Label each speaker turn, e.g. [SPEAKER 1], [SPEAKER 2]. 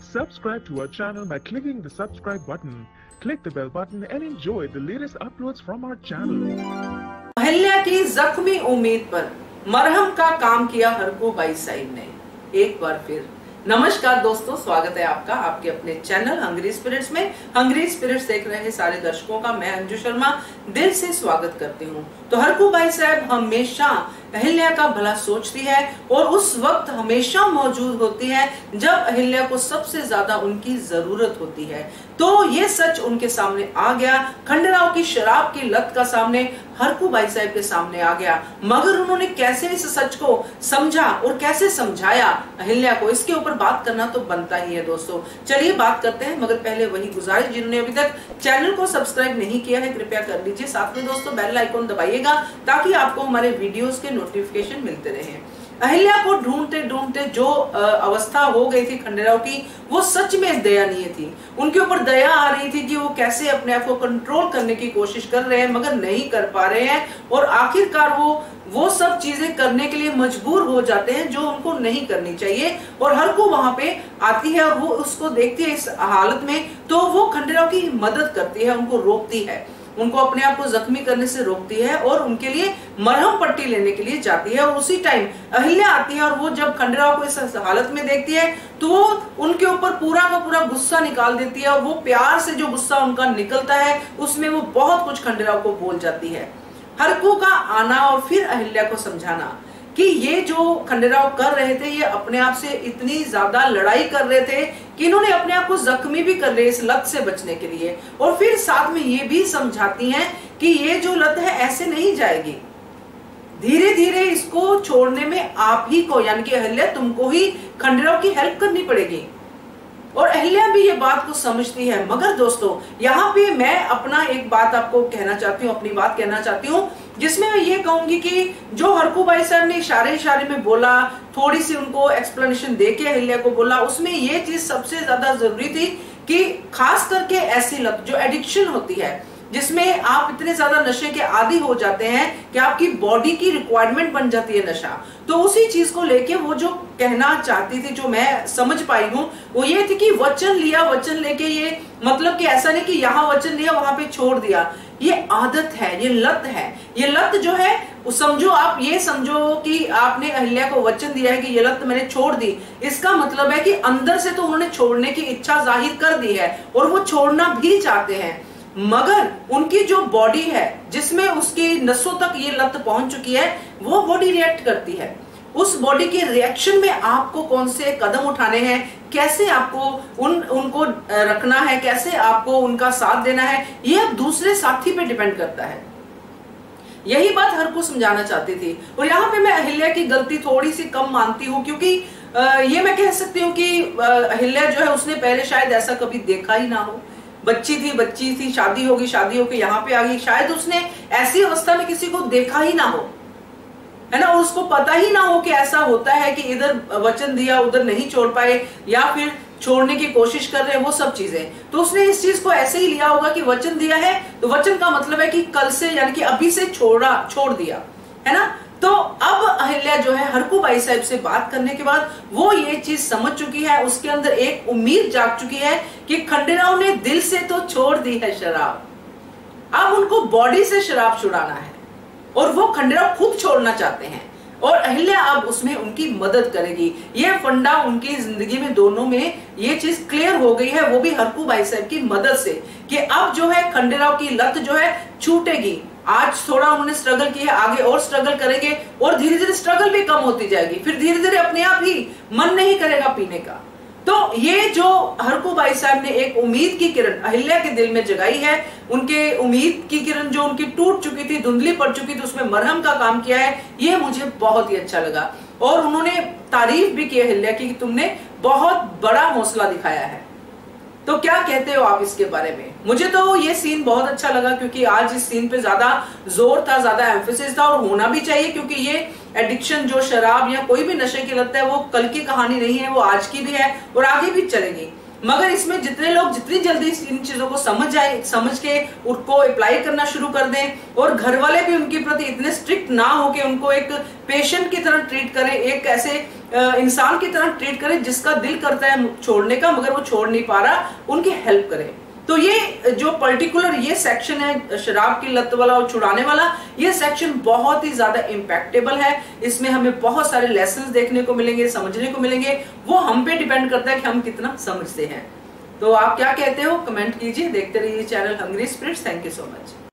[SPEAKER 1] Subscribe to our channel by clicking the subscribe button. Click the bell button and enjoy the latest uploads from our channel.
[SPEAKER 2] Ahilya की जख्मी उम्मीद पर मरहम का काम किया हरकू बाई साहिब ने। एक बार फिर नमस्कार दोस्तों, स्वागत है आपका आपके अपने चैनल हंग्री स्पिरिट्स में। हंग्री स्पिरिट्स देख रहे सारे दर्शकों का मैं अंजू शर्मा दिल से स्वागत करती हूँ। तो हरकू बाई साहब हमेशा अहिल्या का भला सोचती है और उस वक्त हमेशा मौजूद होती है जब अहिल्या को सबसे ज्यादा उनकी जरूरत होती है। तो ये सच उनके सामने आ गया, खंडेराव की शराब की लत का सामने हरकू बाई साहब के सामने आ गया। मगर उन्होंने कैसे इस सच को समझा और कैसे समझाया अहिल्या को, इसके ऊपर बात करना तो बनता ही है दोस्तों। चलिए बात करते हैं, मगर पहले वही गुजारिश, जिन्होंने अभी तक चैनल को सब्सक्राइब नहीं किया है कृपया कर लीजिए। साथ में दोस्तों बेल आइकॉन दबाइएगा ताकि आपको हमारे वीडियोस के नोटिफिकेशन मिलते रहे। अहिल्या को ढूंढते ढूंढते जो अवस्था हो गई थी खंडेराव की, वो सच में दयनीय थी। उनके ऊपर दया आ रही थी कि वो कैसे अपने आप को कंट्रोल करने की कोशिश कर रहे हैं मगर नहीं कर पा रहे हैं, और आखिरकार वो सब चीजें करने के लिए मजबूर हो जाते हैं जो उनको नहीं करनी चाहिए। और हरकू वहां पे आती है और वो उसको देखती है इस हालत में, तो वो खंडेराव की मदद करती है, उनको रोकती है, उनको अपने आप को जख्मी करने से रोकती है और उनके लिए मरहम पट्टी लेने के लिए जाती है। और उसी टाइम अहिल्या आती है और वो जब खंडेराव को इस हालत में देखती है तो वो उनके ऊपर पूरा का पूरा गुस्सा निकाल देती है, और वो प्यार से जो गुस्सा उनका निकलता है उसमें वो बहुत कुछ खंडेराव को बोल जाती है। हरकू का आना और फिर अहिल्या को समझाना कि ये जो खंडेराव कर रहे थे ये अपने आप से इतनी ज्यादा लड़ाई कर रहे थे कि इन्होंने अपने आप को जख्मी भी कर रहे इस लत से बचने के लिए। और फिर साथ में ये भी समझाती हैं कि ये जो लत है ऐसे नहीं जाएगी, धीरे धीरे इसको छोड़ने में आप ही को यानी कि अहिल्या तुमको ही खंडेराव की हेल्प करनी पड़ेगी। और अहिल्या भी ये बात को समझती है। मगर दोस्तों यहाँ पे मैं अपना एक बात आपको कहना चाहती हूँ, अपनी बात कहना चाहती हूँ, जिसमें मैं ये कहूंगी कि जो हरकू बाई साहब ने इशारे में बोला, थोड़ी सी उनको एक्सप्लेनेशन देके अहिल्या को बोला, उसमें ये चीज सबसे ज्यादा जरूरी थी कि खास करके ऐसी लत जो एडिक्शन होती है, जिसमें आप इतने ज्यादा नशे के आदी हो जाते हैं कि आपकी बॉडी की रिक्वायरमेंट बन जाती है नशा। तो उसी चीज को लेके वो जो कहना चाहती थी, जो मैं समझ पाई हूँ, वो ये थी कि वचन लिया, वचन लेके ये मतलब कि ऐसा नहीं कि यहाँ वचन लिया वहां पे छोड़ दिया। ये आदत है, ये लत है। ये लत जो है समझो, आप ये समझो कि आपने अहिल्या को वचन दिया है कि ये लत मैंने छोड़ दी, इसका मतलब है कि अंदर से तो उन्होंने छोड़ने की इच्छा जाहिर कर दी है और वो छोड़ना भी चाहते हैं, मगर उनकी जो बॉडी है जिसमें उसकी नसों तक ये लत पहुंच चुकी है, वो बॉडी रिएक्ट करती है। उस बॉडी के रिएक्शन में आपको कौन से कदम उठाने हैं, कैसे आपको उनको रखना है, कैसे आपको उनका साथ देना है, ये अब दूसरे साथी पे डिपेंड करता है। यही बात हरकू समझाना चाहती थी। और यहाँ पे मैं अहिल्या की गलती थोड़ी सी कम मानती हूँ, क्योंकि ये मैं कह सकती हूँ कि अहिल्या जो है उसने पहले शायद ऐसा कभी देखा ही ना हो। बच्ची थी, शादी होगी यहाँ पे आ गई, शायद उसने ऐसी अवस्था में किसी को देखा ही ना हो, है ना, और उसको पता ही ना हो कि ऐसा होता है कि इधर वचन दिया उधर नहीं छोड़ पाए या फिर छोड़ने की कोशिश कर रहे हैं, वो सब चीजें। तो उसने इस चीज को ऐसे ही लिया होगा कि वचन दिया है तो वचन का मतलब है कि कल से यानी कि अभी से छोड़ दिया, है ना। तो अब अहिल्या जो है हरकू बाई साहब से बात करने के बाद वो ये चीज समझ चुकी है, उसके अंदर एक उम्मीद जाग चुकी है कि खंडेराव ने दिल से तो छोड़ दी है शराब, अब उनको बॉडी से शराब छुड़ाना है और वो खंडेराव खुद छोड़ना चाहते हैं और अहिल्या अब उसमें उनकी मदद करेगी। ये फंडा उनकी जिंदगी में दोनों में ये चीज क्लियर हो गई है, वो भी हरकू बाई साहब की मदद से, कि अब जो है खंडेराव की लत जो है छूटेगी। आज थोड़ा उन्होंने स्ट्रगल किया, आगे और स्ट्रगल करेंगे और धीरे धीरे स्ट्रगल भी कम होती जाएगी, फिर धीरे धीरे अपने आप ही मन नहीं करेगा पीने का। तो ये जो हरकू बाई साहब ने एक उम्मीद की किरण अहिल्या के दिल में जगाई है, उनके उम्मीद की किरण जो उनकी टूट चुकी थी, धुंधली पड़ चुकी थी, उसमें मरहम का काम किया है, ये मुझे बहुत ही अच्छा लगा। और उन्होंने तारीफ भी की अहिल्या की कि तुमने बहुत बड़ा हौसला दिखाया है। तो क्या कहते हो आप इसके बारे में? मुझे तो ये सीन बहुत अच्छा लगा, क्योंकि आज इस सीन पे ज्यादा जोर था, ज्यादा एम्फेसिस था, और होना भी चाहिए, क्योंकि ये एडिक्शन जो शराब या कोई भी नशे की लत है वो कल की कहानी नहीं है, वो आज की भी है और आगे भी चलेगी। मगर इसमें जितने लोग जितनी जल्दी इन चीजों को समझ के उनको अप्लाई करना शुरू कर दें, और घर वाले भी उनके प्रति इतने स्ट्रिक्ट ना हो कि उनको एक पेशेंट की तरह ट्रीट करें, एक ऐसे इंसान की तरह ट्रीट करें जिसका दिल करता है छोड़ने का मगर वो छोड़ नहीं पा रहा, उनकी हेल्प करें। तो ये जो पर्टिकुलर ये सेक्शन है शराब की लत वाला और छुड़ाने वाला, ये सेक्शन बहुत ही ज्यादा इम्पैक्टेबल है। इसमें हमें बहुत सारे लेसन्स देखने को मिलेंगे, समझने को मिलेंगे। वो हम पे डिपेंड करता है कि हम कितना समझते हैं। तो आप क्या कहते हो, कमेंट कीजिए। देखते रहिए channel Hungry Spirits. Thank you so much.